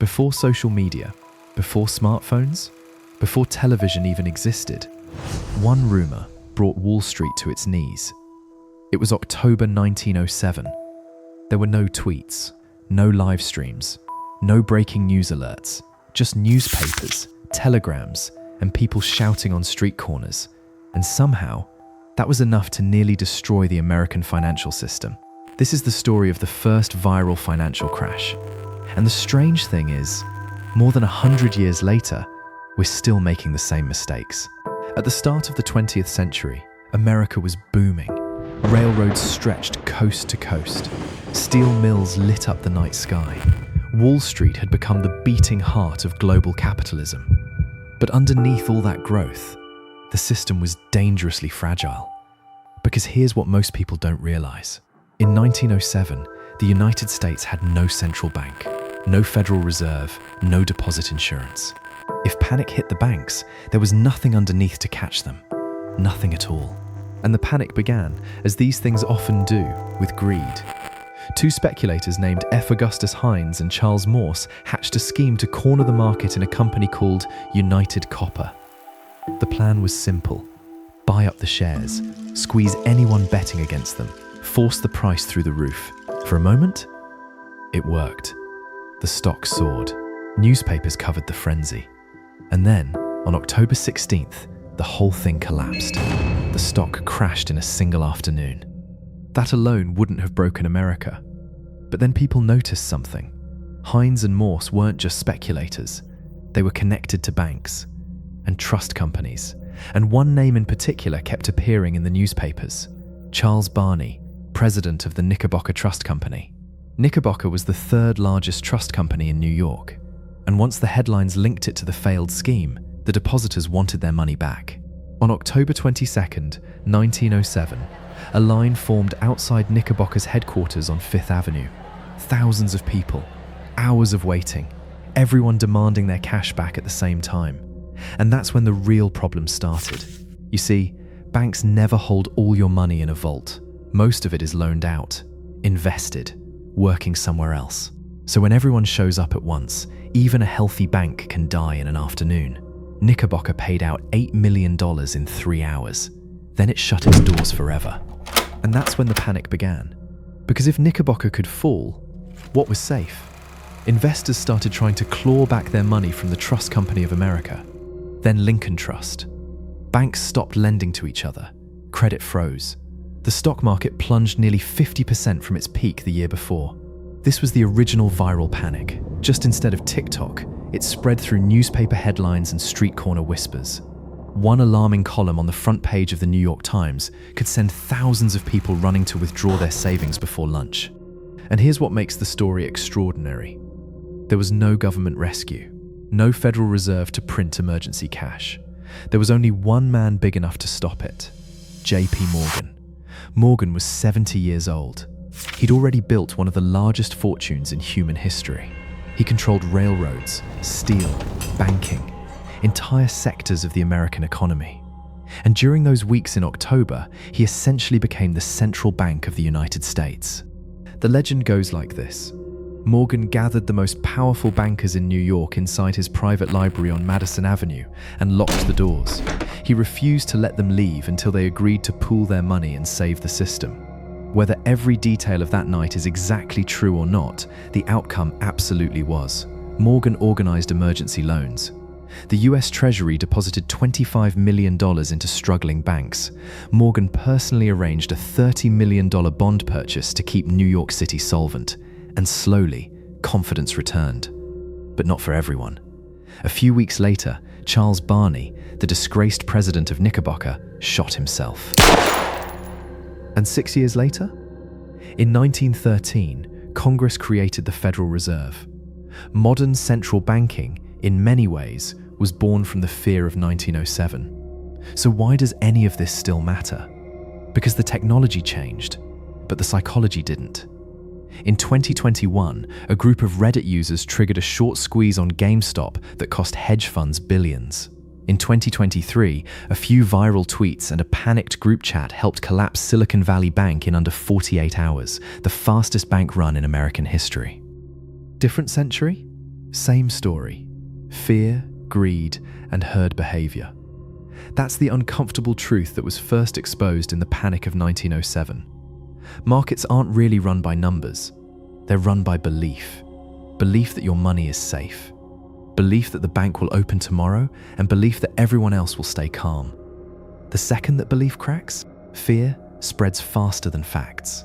Before social media, before smartphones, before television even existed, one rumor brought Wall Street to its knees. It was October 1907. There were no tweets, no live streams, no breaking news alerts, just newspapers, telegrams, and people shouting on street corners. And somehow, that was enough to nearly destroy the American financial system. This is the story of the first viral financial crash. And the strange thing is, more than 100 years later, we're still making the same mistakes. At the start of the 20th century, America was booming. Railroads stretched coast to coast. Steel mills lit up the night sky. Wall Street had become the beating heart of global capitalism. But underneath all that growth, the system was dangerously fragile. Because here's what most people don't realize. In 1907, the United States had no central bank, no Federal Reserve, no deposit insurance. If panic hit the banks, there was nothing underneath to catch them. Nothing at all. And the panic began, as these things often do, with greed. Two speculators named F. Augustus Hines and Charles Morse hatched a scheme to corner the market in a company called United Copper. The plan was simple. Buy up the shares, squeeze anyone betting against them, force the price through the roof. For a moment, it worked. The stock soared. Newspapers covered the frenzy. And then, on October 16th, the whole thing collapsed. The stock crashed in a single afternoon. That alone wouldn't have broken America. But then people noticed something. Hines and Morse weren't just speculators. They were connected to banks and trust companies. And one name in particular kept appearing in the newspapers: Charles Barney, president of the Knickerbocker Trust Company. Knickerbocker was the third largest trust company in New York. And once the headlines linked it to the failed scheme, the depositors wanted their money back. On October 22nd, 1907, a line formed outside Knickerbocker's headquarters on Fifth Avenue. Thousands of people, hours of waiting, everyone demanding their cash back at the same time. And that's when the real problem started. You see, banks never hold all your money in a vault. Most of it is loaned out, invested, working somewhere else. So when everyone shows up at once, even a healthy bank can die in an afternoon. Knickerbocker paid out $8 million in 3 hours. Then it shut its doors forever. And that's when the panic began. Because if Knickerbocker could fall, what was safe? Investors started trying to claw back their money from the Trust Company of America. Then Lincoln Trust. Banks stopped lending to each other. Credit froze. The stock market plunged nearly 50% from its peak the year before. This was the original viral panic. Just instead of TikTok, it spread through newspaper headlines and street corner whispers. One alarming column on the front page of the New York Times could send thousands of people running to withdraw their savings before lunch. And here's what makes the story extraordinary. There was no government rescue, no Federal Reserve to print emergency cash. There was only one man big enough to stop it: J.P. Morgan. Morgan was 70 years old. He'd already built one of the largest fortunes in human history. He controlled railroads, steel, banking, entire sectors of the American economy. And during those weeks in October, he essentially became the central bank of the United States. The legend goes like this. Morgan gathered the most powerful bankers in New York inside his private library on Madison Avenue and locked the doors. He refused to let them leave until they agreed to pool their money and save the system. Whether every detail of that night is exactly true or not, the outcome absolutely was. Morgan organized emergency loans. The US Treasury deposited $25 million into struggling banks. Morgan personally arranged a $30 million bond purchase to keep New York City solvent. And slowly, confidence returned. But not for everyone. A few weeks later, Charles Barney, the disgraced president of Knickerbocker, shot himself. And 6 years later? In 1913, Congress created the Federal Reserve. Modern central banking, in many ways, was born from the fear of 1907. So why does any of this still matter? Because the technology changed, but the psychology didn't. In 2021, a group of Reddit users triggered a short squeeze on GameStop that cost hedge funds billions. In 2023, a few viral tweets and a panicked group chat helped collapse Silicon Valley Bank in under 48 hours, the fastest bank run in American history. Different century? Same story. Fear, greed, and herd behavior. That's the uncomfortable truth that was first exposed in the panic of 1907. Markets aren't really run by numbers. They're run by belief. Belief that your money is safe. Belief that the bank will open tomorrow, and belief that everyone else will stay calm. The second that belief cracks, fear spreads faster than facts.